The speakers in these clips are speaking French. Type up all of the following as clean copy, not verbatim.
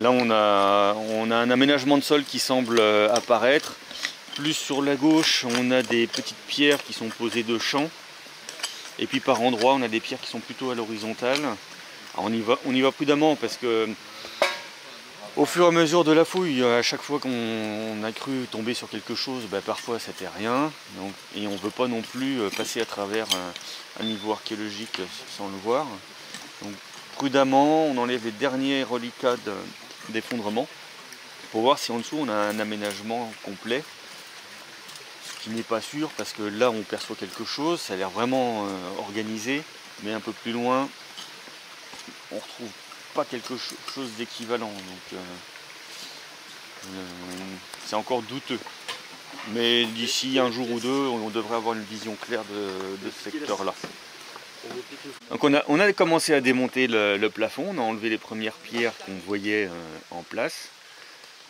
Là on a un aménagement de sol qui semble apparaître. Plus sur la gauche on a des petites pierres qui sont posées de champ. Et puis par endroits on a des pierres qui sont plutôt à l'horizontale. On y va prudemment parce que au fur et à mesure de la fouille, à chaque fois qu'on a cru tomber sur quelque chose, parfois c'était rien. Donc, et on ne veut pas non plus passer à travers un niveau archéologique sans le voir. Donc prudemment, on enlève les derniers reliquats d'effondrement pour voir si en dessous on a un aménagement complet. Ce qui n'est pas sûr parce que là on perçoit quelque chose, ça a l'air vraiment organisé, mais un peu plus loin on retrouve pas quelque chose d'équivalent, donc c'est encore douteux. Mais d'ici un jour ou deux, on devrait avoir une vision claire de ce secteur-là. Donc on a commencé à démonter le plafond, on a enlevé les premières pierres qu'on voyait en place.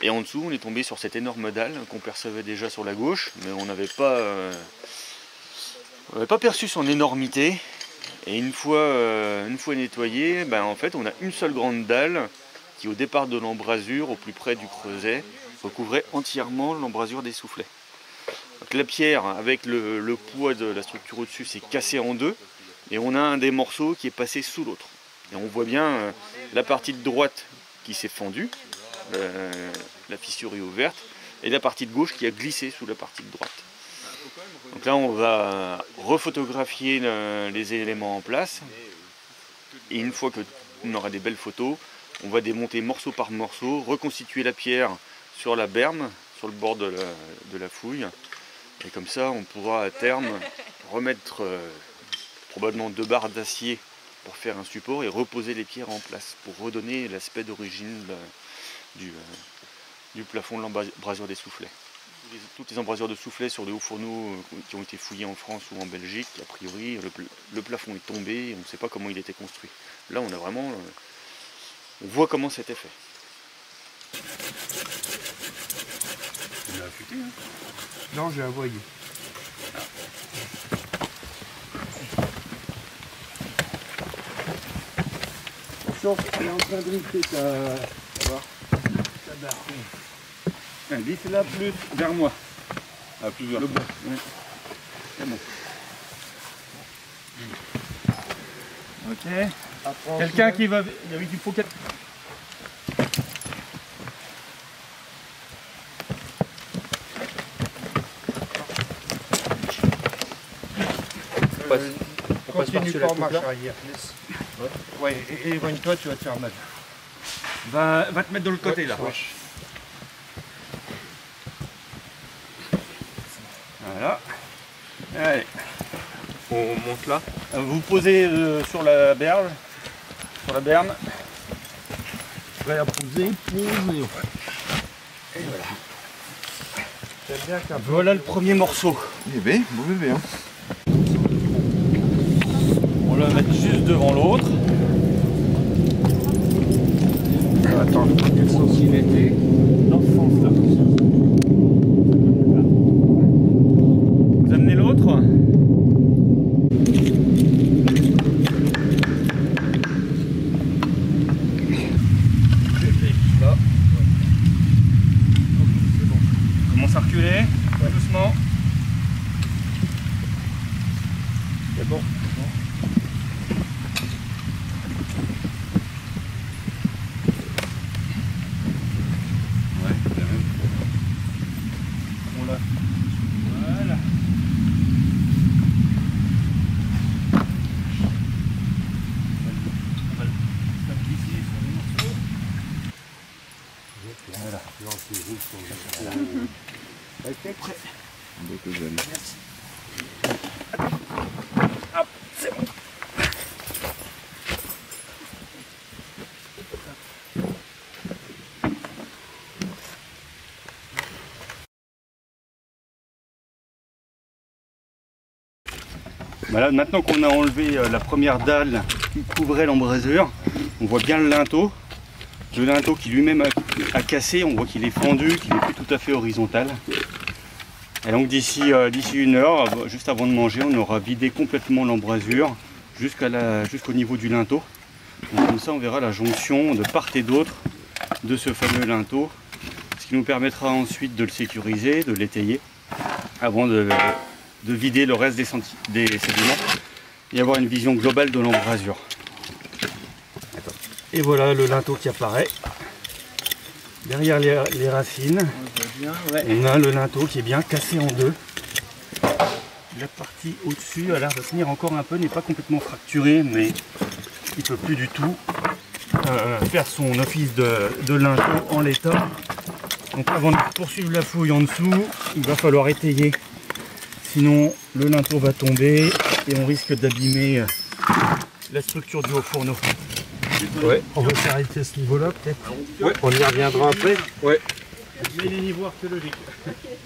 Et en dessous, on est tombé sur cette énorme dalle qu'on percevait déjà sur la gauche, mais on n'avait pas perçu son énormité. Et une fois nettoyé, en fait on a une seule grande dalle qui au départ de l'embrasure, au plus près du creuset, recouvrait entièrement l'embrasure des soufflets. Donc la pierre avec le poids de la structure au-dessus s'est cassée en deux et on a un des morceaux qui est passé sous l'autre. Et on voit bien la partie de droite qui s'est fendue, la fissure est ouverte, et la partie de gauche qui a glissé sous la partie de droite. Donc là on va refotographier les éléments en place et une fois qu'on aura des belles photos, on va démonter morceau par morceau, reconstituer la pierre sur la berme, sur le bord de la fouille, et comme ça on pourra à terme remettre probablement 2 barres d'acier pour faire un support et reposer les pierres en place pour redonner l'aspect d'origine du plafond de l'embrasure des soufflets. Toutes les embrasures de soufflets sur les hauts fourneaux qui ont été fouillés en France ou en Belgique, a priori le plafond est tombé, on ne sait pas comment il était construit. Là on a vraiment, on voit comment c'était fait. Il a affûté, hein? Non, j'ai avoyé. Sauf qu'il est en train de rifler ça. Tu vois? Ça barre. Glisse là plus vers moi. Ah, plus vers le bas. Ouais. C'est bon. Ok. Quelqu'un qui va. Il faut quelqu'un. Continue pas en marche arrière. Ouais, éloigne-toi, tu vas te faire mal. Va te mettre de l'autre côté là. Voilà. Allez. On monte là. Vous posez sur la berge. Sur la berme. Je vais la poser. Et voilà. Bien voilà le premier morceau. Bébé, beau bébé. Hein. On va le mettre juste devant l'autre. Attends, quel sens il était? Dans ce sens-là. Vous amenez l'autre. Là. C'est bon. On commence à reculer, doucement. C'est bon. Voilà. On va le glisser sur les morceaux. Voilà. Ok, prêt. Merci. Hop, c'est bon. Voilà, maintenant qu'on a enlevé la première dalle qui couvrait l'embrasure, on voit bien le linteau. Le linteau qui lui-même a cassé, on voit qu'il est fendu, qu'il n'est plus tout à fait horizontal. Et donc d'ici 1 heure, juste avant de manger, on aura vidé complètement l'embrasure jusqu'au niveau du linteau. Donc comme ça on verra la jonction de part et d'autre de ce fameux linteau, ce qui nous permettra ensuite de le sécuriser, de l'étayer, avant de vider le reste des sédiments et avoir une vision globale de l'embrasure. Et voilà le linteau qui apparaît. Derrière les racines, on a le linteau qui est bien cassé en deux. La partie au-dessus a l'air de tenir encore un peu, n'est pas complètement fracturée, mais il ne peut plus du tout faire son office de linteau en l'état. Donc avant de poursuivre la fouille en dessous, il va falloir étayer. Sinon le linteau va tomber et on risque d'abîmer la structure du haut fourneau. Ouais. On va s'arrêter à ce niveau-là peut-être. Ouais. On y reviendra après. Ouais. Mais les niveaux archéologiques.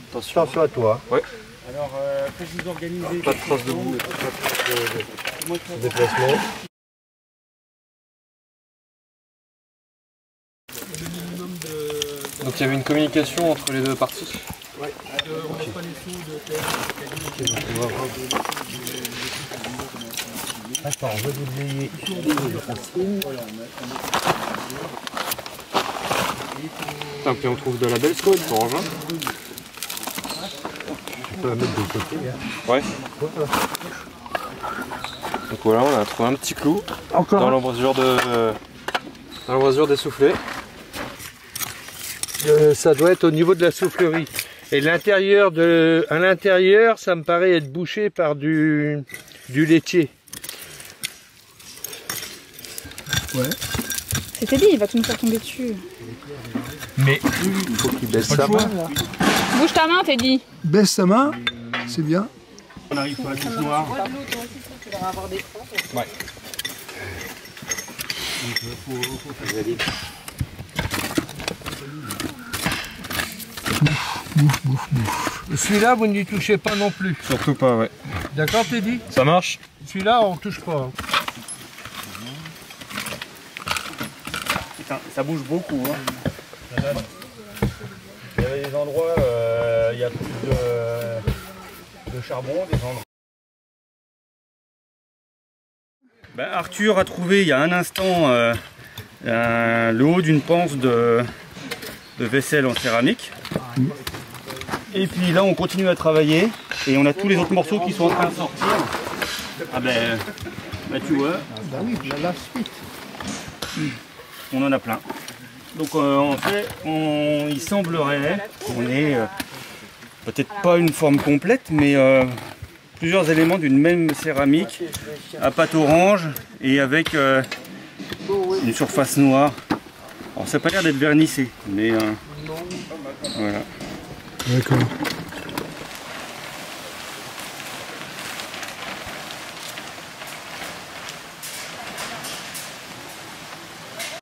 Attention à toi. Ouais. Alors, quand vous organisez... Pas de traces de boue, pas de traces de déplacement. Donc il y avait une communication entre les deux parties. Ouais. On met pas les sous de terre. Attends, on va déblayer. Putain, puis on trouve de la belle scode pour engin. On peut la mettre de côté. Ouais. Donc voilà, on a trouvé un petit clou dans l'embrasure des soufflets. Ça doit être au niveau de la soufflerie. Et à l'intérieur, ça me paraît être bouché par du laitier. Ouais. C'était dit, il va tout nous faire tomber dessus. Mais il faut qu'il baisse sa main là. Bouge ta main, t'es dit. Baisse sa main, c'est bien. On arrive sur la couche noire. Ouais. Celui-là, vous n'y touchez pas non plus. Surtout pas, ouais. D'accord, Teddy? Ça marche? Celui-là, on ne touche pas. Putain, ça bouge beaucoup. Hein. Il y avait des endroits, il y a plus de charbon, des endroits. Ben, Arthur a trouvé il y a un instant le haut d'une panse de vaisselle en céramique. Et puis là on continue à travailler et on a tous les autres morceaux qui sont en train de sortir. Ah ben tu vois. Bah oui, la suite. On en a plein. Donc en fait, il semblerait qu'on ait peut-être pas une forme complète, mais plusieurs éléments d'une même céramique à pâte orange et avec une surface noire. Alors ça n'a pas l'air d'être vernissé, mais voilà. D'accord.